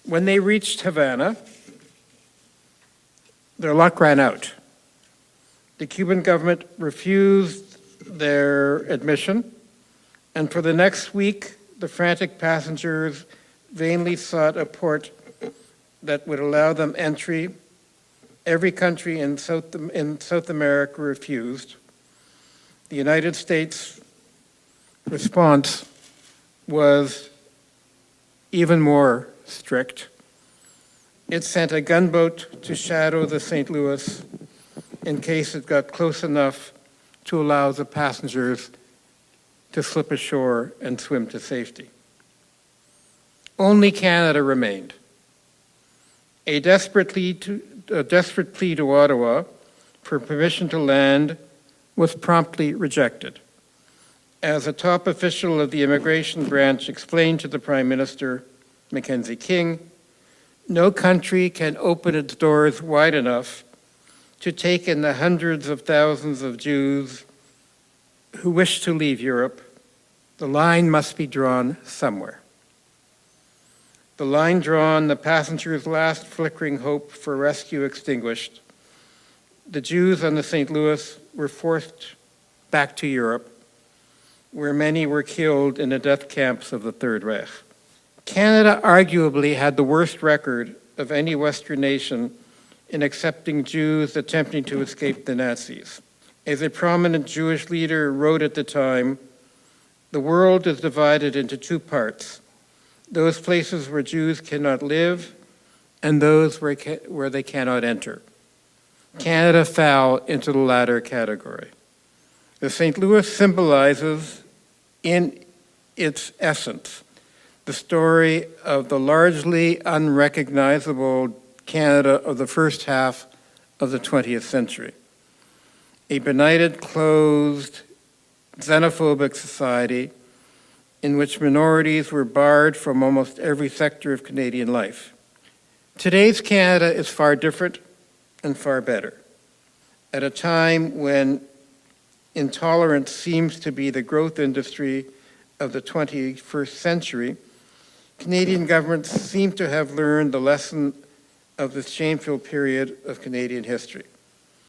When they reached Havana, their luck ran out. The Cuban government refused their admission, and for the next week, the frantic passengers vainly sought a port that would allow them entry. Every country in South America refused. The United States response was even more strict. It sent a gunboat to shadow the St. Louis in case it got close enough to allow the passengers to slip ashore and swim to safety. Only Canada remained. A desperate plea to Ottawa for permission to land was promptly rejected. As a top official of the immigration branch explained to the Prime Minister, Mackenzie King, no country can open its doors wide enough to take in the hundreds of thousands of Jews who wish to leave Europe. The line must be drawn somewhere. The line drawn, the passengers' last flickering hope for rescue extinguished. The Jews on the St. Louis were forced back to Europe, where many were killed in the death camps of the Third Reich. Canada arguably had the worst record of any Western nation in accepting Jews attempting to escape the Nazis. As a prominent Jewish leader wrote at the time, the world is divided into two parts, those places where Jews cannot live and those where they cannot enter. Canada fell into the latter category. The St. Louis symbolizes, in its essence, the story of the largely unrecognizable Canada of the first half of the 20th century. A benighted, closed, xenophobic society in which minorities were barred from almost every sector of Canadian life. Today's Canada is far different and far better. At a time when intolerance seems to be the growth industry of the 21st century, Canadian governments seem to have learned the lesson of this shameful period of Canadian history.